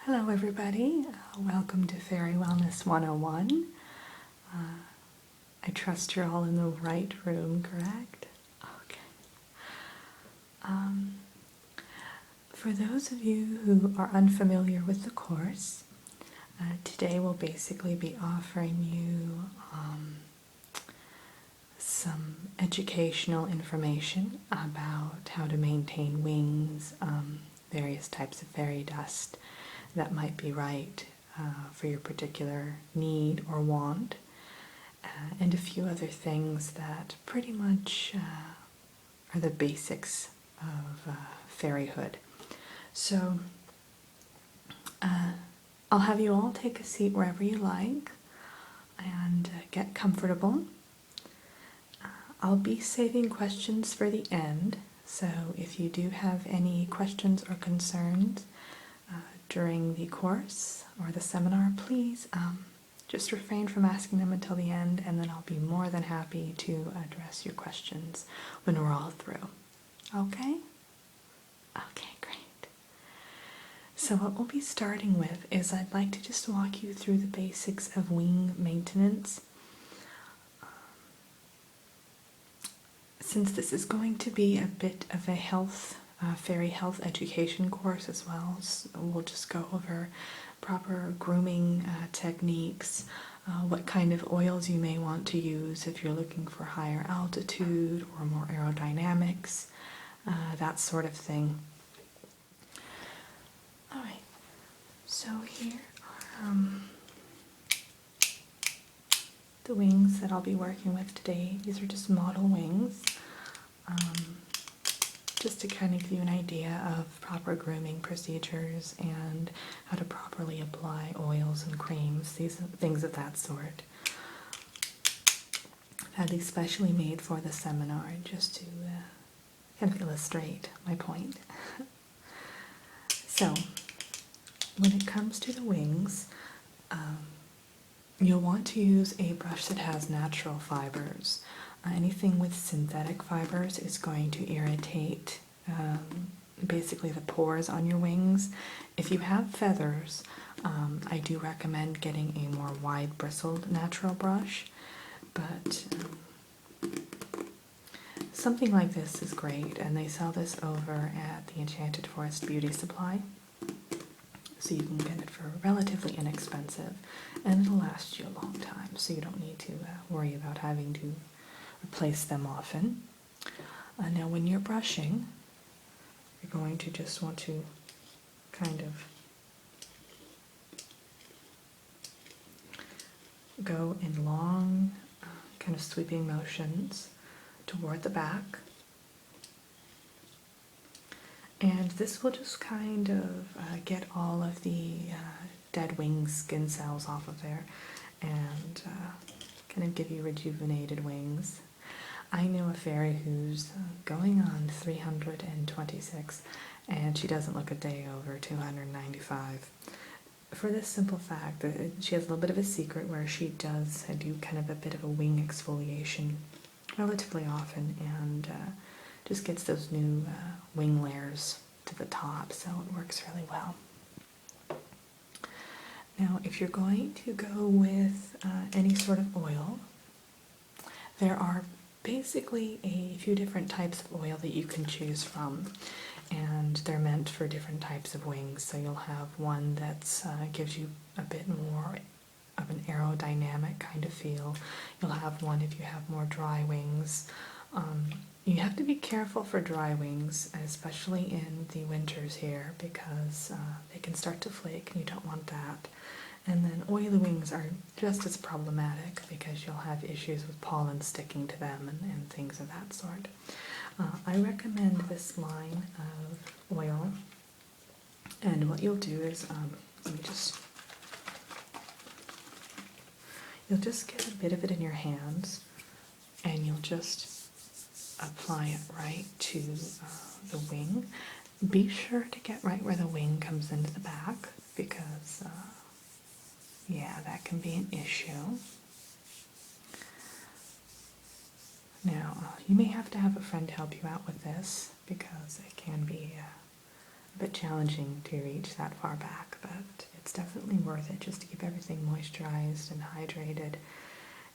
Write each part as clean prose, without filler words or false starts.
Hello everybody, welcome to Fairy Wellness 101. I trust you're all in the right room, correct? Okay. For those of you who are unfamiliar with the course, today we'll basically be offering you some educational information about how to maintain wings, various types of fairy dust that might be right for your particular need or want, and a few other things that pretty much are the basics of fairyhood. So I'll have you all take a seat wherever you like and get comfortable. I'll be saving questions for the end, so if you do have any questions or concerns during the course or the seminar, please just refrain from asking them until the end, and then I'll be more than happy to address your questions when we're all through. Okay? Okay, great. So what we'll be starting with is I'd like to just walk you through the basics of wing maintenance. Since this is going to be a bit of a fairy health education course as well, so we'll just go over proper grooming techniques, what kind of oils you may want to use if you're looking for higher altitude or more aerodynamics, that sort of thing. Alright, so here are the wings that I'll be working with today. These are just model wings, just to kind of give you an idea of proper grooming procedures and how to properly apply oils and creams, things of that sort. I've had these specially made for the seminar just to kind of illustrate my point. So, when it comes to the wings, you'll want to use a brush that has natural fibers. Anything with synthetic fibers is going to irritate basically the pores on your wings. If you have feathers, I do recommend getting a more wide bristled natural brush, but something like this is great, and they sell this over at the Enchanted Forest Beauty Supply. So you can get it for relatively inexpensive, and it'll last you a long time, so you don't need to worry about having to replace them often. Now when you're brushing, you're going to just want to kind of go in long, kind of sweeping motions toward the back. And this will just kind of get all of the dead wing skin cells off of there and kind of give you rejuvenated wings. I know a fairy who's going on 326, and she doesn't look a day over 295. For this simple fact that she has a little bit of a secret where she does do kind of a bit of a wing exfoliation relatively often, and just gets those new wing layers to the top, so it works really well. Now, if you're going to go with any sort of oil, there are basically a few different types of oil that you can choose from, and they're meant for different types of wings. So you'll have one that gives you a bit more of an aerodynamic kind of feel. You'll have one if you have more dry wings. You have to be careful for dry wings, especially in the winters here, because they can start to flake and you don't want that. And then oily wings are just as problematic because you'll have issues with pollen sticking to them and things of that sort. I recommend this line of oil, and what you'll do is, you'll just get a bit of it in your hands, and you'll just apply it right to the wing. Be sure to get right where the wing comes into the back, because yeah, that can be an issue. Now, you may have to have a friend help you out with this, because it can be a bit challenging to reach that far back, but it's definitely worth it just to keep everything moisturized and hydrated.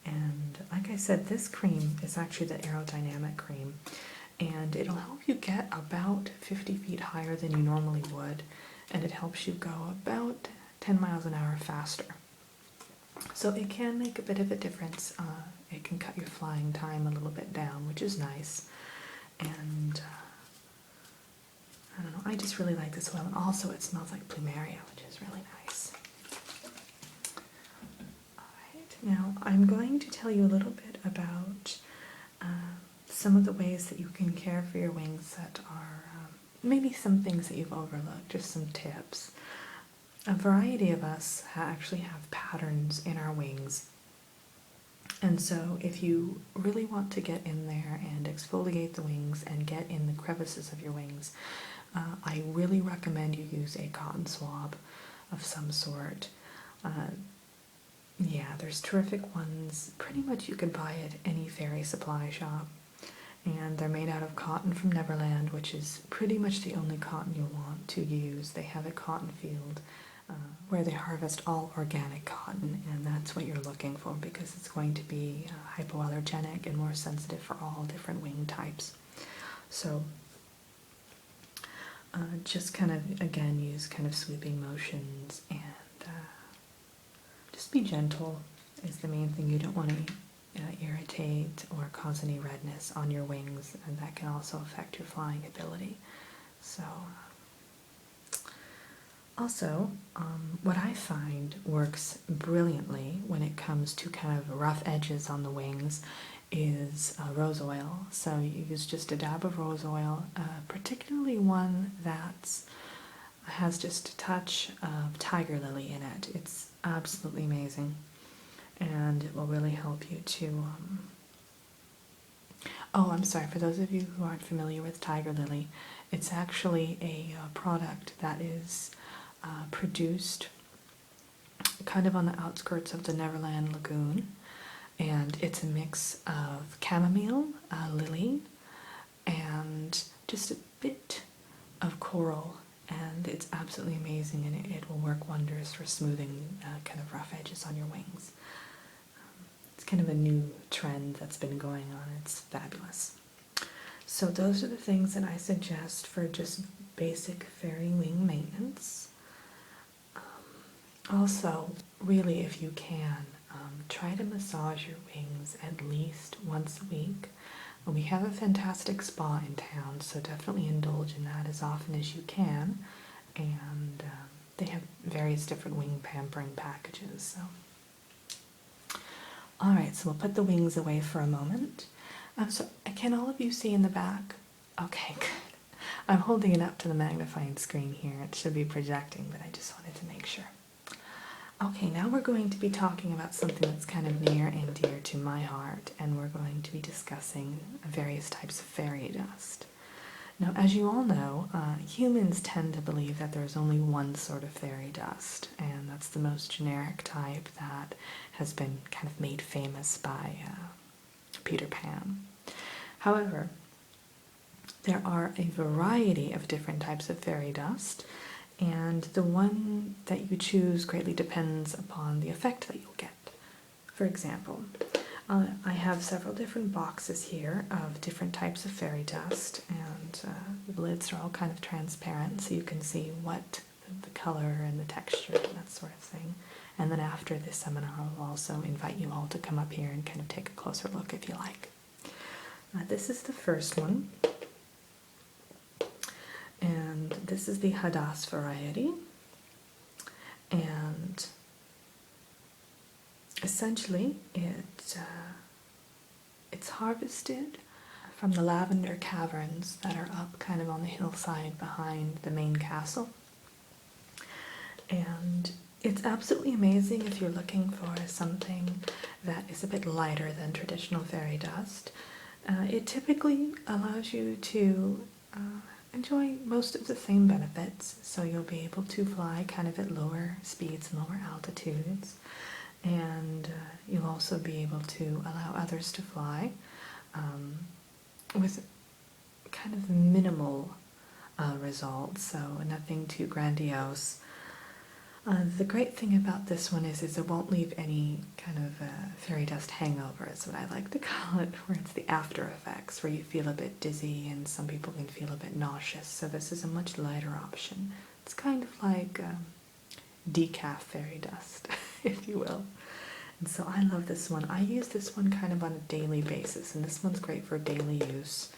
And like I said, this cream is actually the aerodynamic cream, and it'll help you get about 50 feet higher than you normally would, and it helps you go about 10 miles an hour faster. So it can make a bit of a difference. It can cut your flying time a little bit down, which is nice. And I don't know, I just really like this oil. And also it smells like plumeria, which is really nice. Alright, now I'm going to tell you a little bit about some of the ways that you can care for your wings that are maybe some things that you've overlooked, just some tips. A variety of us actually have patterns in our wings. And so if you really want to get in there and exfoliate the wings and get in the crevices of your wings, I really recommend you use a cotton swab of some sort. Yeah, there's terrific ones. Pretty much you can buy at any fairy supply shop. And they're made out of cotton from Neverland, which is pretty much the only cotton you'll want to use. They have a cotton field where they harvest all organic cotton, and that's what you're looking for because it's going to be hypoallergenic and more sensitive for all different wing types. So just kind of, again, use kind of sweeping motions and just be gentle is the main thing. You don't want to irritate or cause any redness on your wings, and that can also affect your flying ability. So also, what I find works brilliantly when it comes to kind of rough edges on the wings is rose oil. So you use just a dab of rose oil, particularly one that has just a touch of tiger lily in it. It's absolutely amazing, and it will really help you to oh, I'm sorry, for those of you who aren't familiar with tiger lily, it's actually a product that is produced kind of on the outskirts of the Neverland Lagoon, and it's a mix of chamomile, lily, and just a bit of coral, and it's absolutely amazing, and it will work wonders for smoothing kind of rough edges on your wings. It's kind of a new trend that's been going on. It's fabulous. So those are the things that I suggest for just basic fairy wing maintenance. Also, really, if you can, try to massage your wings at least once a week. We have a fantastic spa in town, so definitely indulge in that as often as you can. And they have various different wing pampering packages. So, all right, so we'll put the wings away for a moment. So, can all of you see in the back? Okay, good. I'm holding it up to the magnifying screen here. It should be projecting, but I just wanted to make sure. Okay, now we're going to be talking about something that's kind of near and dear to my heart, and we're going to be discussing various types of fairy dust. Now, as you all know, humans tend to believe that there's only one sort of fairy dust, and that's the most generic type that has been kind of made famous by Peter Pan. However, there are a variety of different types of fairy dust, and the one that you choose greatly depends upon the effect that you'll get. For example, I have several different boxes here of different types of fairy dust, and the lids are all kind of transparent so you can see what the color and the texture and that sort of thing. And then after this seminar, I'll also invite you all to come up here and kind of take a closer look if you like. This is the first one. And this is the Hadass variety, and essentially it's harvested from the lavender caverns that are up kind of on the hillside behind the main castle. And it's absolutely amazing if you're looking for something that is a bit lighter than traditional fairy dust. It typically allows you to enjoy most of the same benefits, so you'll be able to fly kind of at lower speeds and lower altitudes, and you'll also be able to allow others to fly with kind of minimal results, so nothing too grandiose. The great thing about this one is it won't leave any kind of fairy dust hangover, is what I like to call it, where it's the after effects, where you feel a bit dizzy and some people can feel a bit nauseous. So this is a much lighter option. It's kind of like decaf fairy dust, if you will. And so I love this one. I use this one kind of on a daily basis, and this one's great for daily use.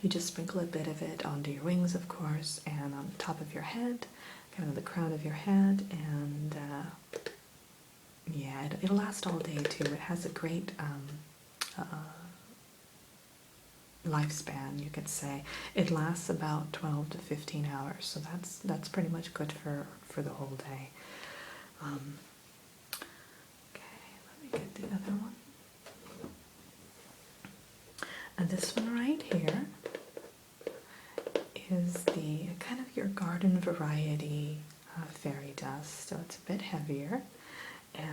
You just sprinkle a bit of it onto your wings, of course, and on the top of your head, kind of the crown of your head, and yeah, it'll last all day too. It has a great lifespan, you could say. It lasts about 12 to 15 hours, so that's pretty much good for the whole day. Okay, let me get the other one. And this one right here is the kind of your garden variety fairy dust. So it's a bit heavier, and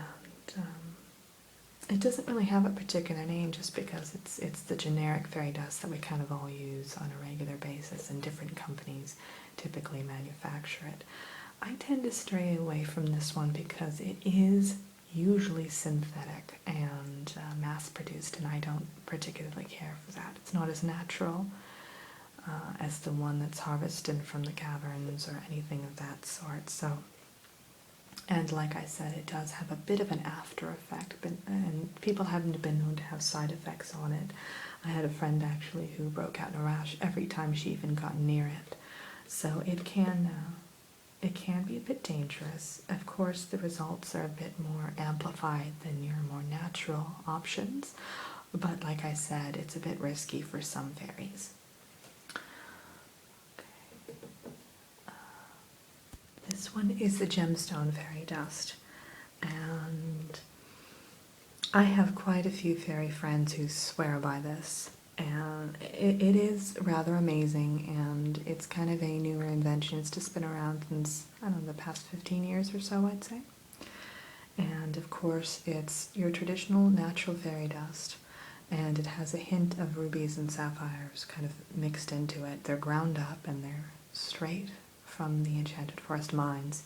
it doesn't really have a particular name just because it's the generic fairy dust that we kind of all use on a regular basis, and different companies typically manufacture it. I tend to stray away from this one because it is usually synthetic and mass-produced, and I don't particularly care for that. It's not as natural as the one that's harvested from the caverns or anything of that sort. So, and like I said, it does have a bit of an after effect, and people haven't been known to have side effects on it. I had a friend actually who broke out in a rash every time she even got near it. So it can be a bit dangerous. Of course, the results are a bit more amplified than your more natural options, but like I said, it's a bit risky for some fairies. This one is the Gemstone fairy dust, and I have quite a few fairy friends who swear by this, and it is rather amazing, and it's kind of a newer invention. It's just been around since, I don't know, the past 15 years or so, I'd say. And of course, it's your traditional natural fairy dust, and it has a hint of rubies and sapphires kind of mixed into it. They're ground up and they're straight from the Enchanted Forest mines.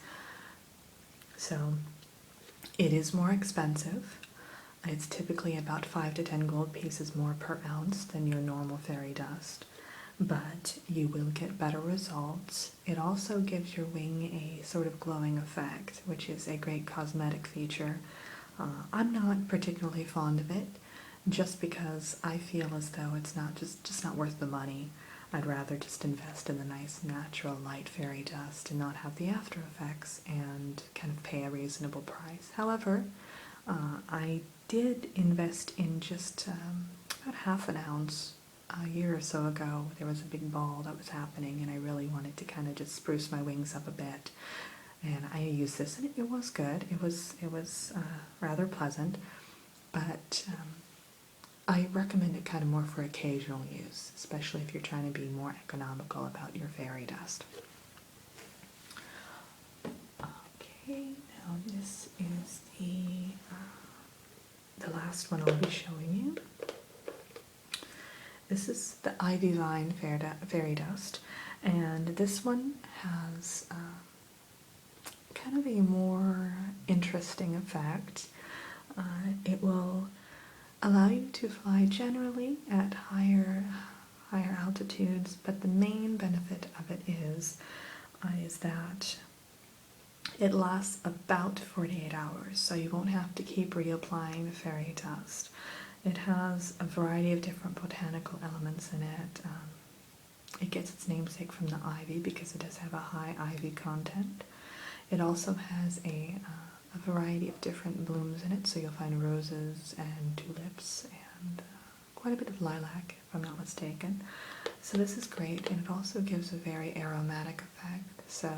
So it is more expensive. It's typically about 5 to 10 gold pieces more per ounce than your normal fairy dust, but you will get better results. It also gives your wing a sort of glowing effect, which is a great cosmetic feature. I'm not particularly fond of it, just because I feel as though it's not just not worth the money. I'd rather just invest in the nice natural light fairy dust and not have the after effects and kind of pay a reasonable price. However, I did invest in just about half an ounce a year or so ago. There was a big ball that was happening, and I really wanted to kind of just spruce my wings up a bit. And I used this, and it was good. It was rather pleasant, but I recommend it kind of more for occasional use, especially if you're trying to be more economical about your fairy dust. Okay, now this is the last one I'll be showing you. This is the Ivy Vine fairy dust, and this one has kind of a more interesting effect. It will allow you to fly generally at higher altitudes, but the main benefit of it is that it lasts about 48 hours, so you won't have to keep reapplying the fairy dust. It has a variety of different botanical elements in it. It gets its namesake from the ivy because it does have a high ivy content. It also has a variety of different blooms in it, so you'll find roses and tulips and quite a bit of lilac, if I'm not mistaken. So this is great, and it also gives a very aromatic effect, so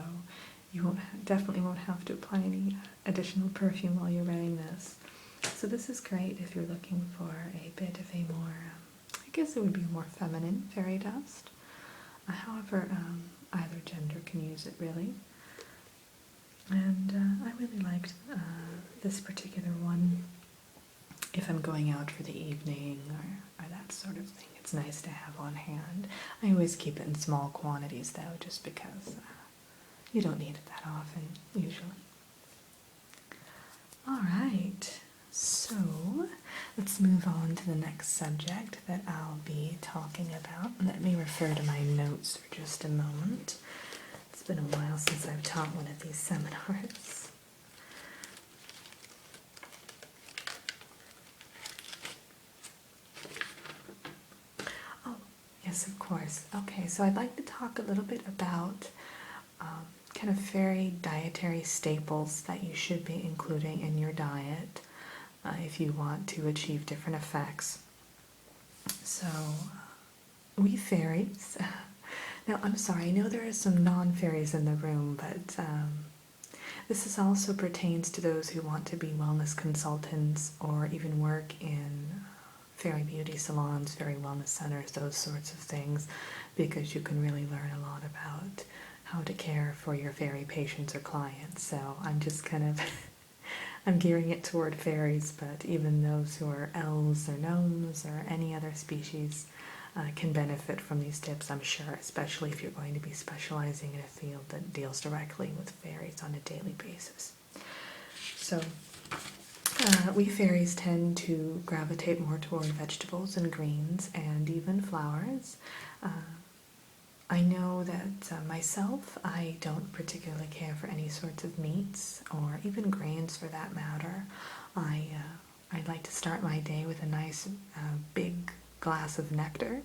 you definitely won't have to apply any additional perfume while you're wearing this. So this is great if you're looking for a bit of a more, I guess it would be a more feminine fairy dust. However, either gender can use it really. And I really liked this particular one if I'm going out for the evening or that sort of thing. it's nice to have on hand. I always keep it in small quantities though, just because you don't need it that often, usually. Alright, so let's move on to the next subject that I'll be talking about. Let me refer to my notes for just a moment. It's been a while since I've taught one of these seminars. Oh, yes, of course. Okay, so I'd like to talk a little bit about kind of fairy dietary staples that you should be including in your diet if you want to achieve different effects. So, we fairies, now I'm sorry, I know there are some non-fairies in the room, but this is also pertains to those who want to be wellness consultants or even work in fairy beauty salons, fairy wellness centers, those sorts of things, because you can really learn a lot about how to care for your fairy patients or clients. So I'm just kind of, I'm gearing it toward fairies, but even those who are elves or gnomes or any other species can benefit from these tips, I'm sure, especially if you're going to be specializing in a field that deals directly with fairies on a daily basis. So we fairies tend to gravitate more toward vegetables and greens and even flowers. I know that myself, I don't particularly care for any sorts of meats or even grains for that matter. I'd like to start my day with a nice big glass of nectar,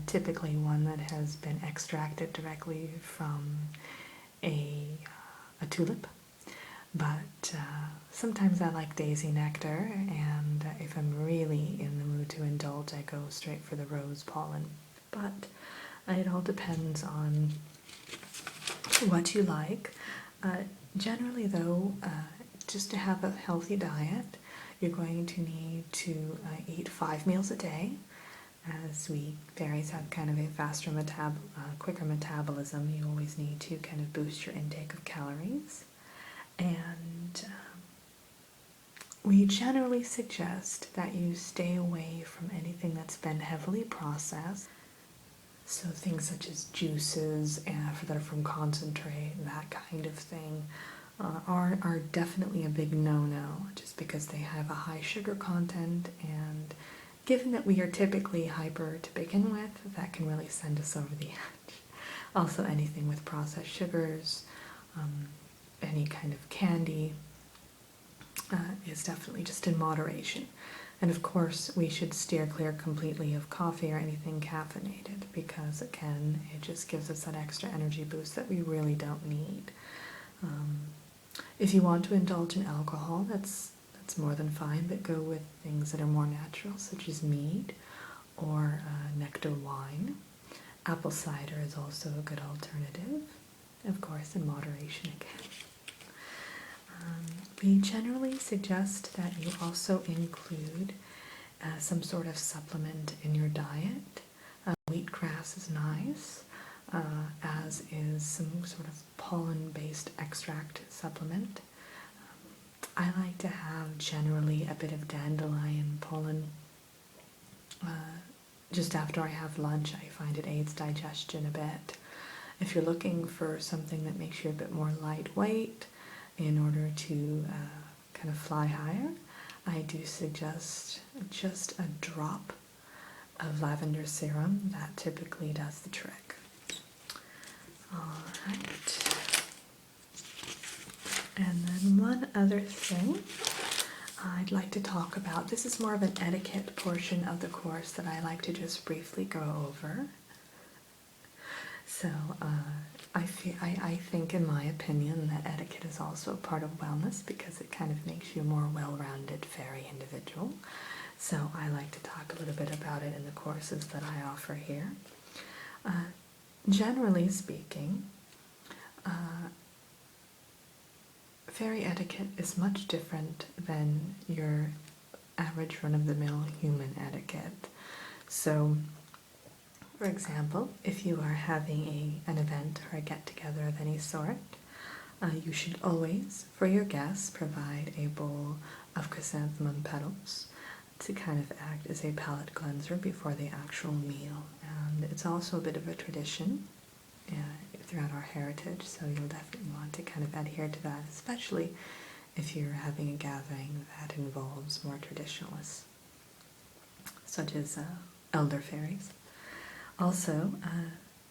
typically one that has been extracted directly from a tulip. But sometimes I like daisy nectar, and if I'm really in the mood to indulge, I go straight for the rose pollen. But it all depends on what you like. Generally though, just to have a healthy diet, you're going to need to eat 5 meals a day. As we fairies have kind of a faster quicker metabolism, you always need to kind of boost your intake of calories. And we generally suggest that you stay away from anything that's been heavily processed. So things such as juices that are from concentrate, that kind of thing, are definitely a big no-no, just because they have a high sugar content, and given that we are typically hyper to begin with, that can really send us over the edge. Also anything with processed sugars, any kind of candy, is definitely just in moderation. And of course, we should steer clear completely of coffee or anything caffeinated, because again, it just gives us that extra energy boost that we really don't need. If you want to indulge in alcohol, that's more than fine, but go with things that are more natural, such as mead or nectar wine. Apple cider is also a good alternative, of course, in moderation again. We generally suggest that you also include some sort of supplement in your diet. Wheatgrass is nice, as is some sort of pollen-based extract supplement. I like to have generally a bit of dandelion pollen just after I have lunch. I find it aids digestion a bit. If you're looking for something that makes you a bit more lightweight in order to kind of fly higher, I do suggest just a drop of lavender serum. That typically does the trick. Alright. And then one other thing I'd like to talk about. This is more of an etiquette portion of the course that I like to just briefly go over. So I think, in my opinion, that etiquette is also a part of wellness, because it kind of makes you a more well-rounded fairy individual. So I like to talk a little bit about it in the courses that I offer here. Generally speaking, fairy etiquette is much different than your average run-of-the-mill human etiquette. So, for example, if you are having an event or a get-together of any sort, you should always, for your guests, provide a bowl of chrysanthemum petals. to kind of act as a palate cleanser before the actual meal. And it's also a bit of a tradition throughout our heritage, so you'll definitely want to kind of adhere to that, especially if you're having a gathering that involves more traditionalists, such as elder fairies. Also,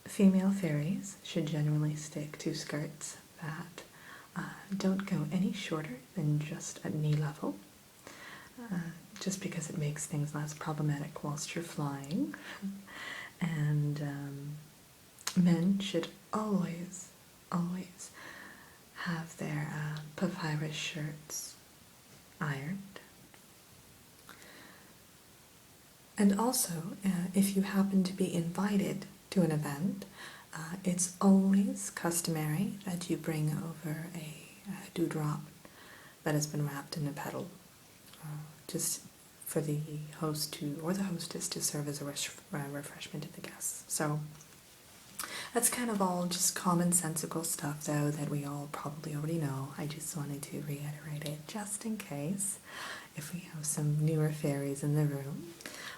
female fairies should generally stick to skirts that don't go any shorter than just at knee level, just because it makes things less problematic whilst you're flying. And men should always have their papyrus shirts ironed. And also, if you happen to be invited to an event, it's always customary that you bring over a dewdrop that has been wrapped in a petal, just for the host to, or the hostess to serve as a refreshment to the guests. So that's kind of all just commonsensical stuff, though, that we all probably already know. I just wanted to reiterate it just in case if we have some newer fairies in the room,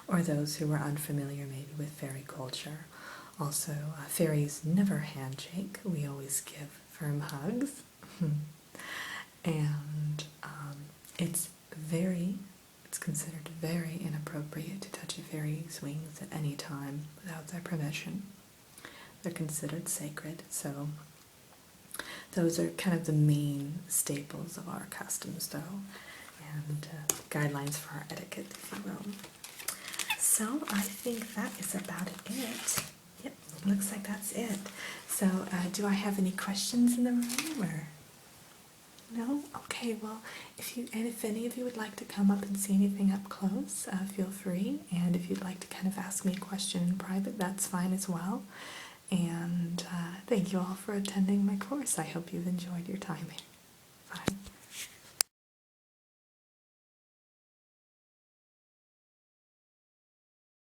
or those who are unfamiliar maybe with fairy culture. Also, fairies never handshake. We always give firm hugs. And it's considered very inappropriate to touch a fairy's wings at any time without their permission. They're considered sacred, so those are kind of the main staples of our customs, though, and guidelines for our etiquette, if you will. So I think that is about it. Yep, looks like that's it. So do I have any questions in the room, or no? Okay, well, if any of you would like to come up and see anything up close, feel free. And if you'd like to kind of ask me a question in private, that's fine as well. And thank you all for attending my course. I hope you've enjoyed your time here. Bye.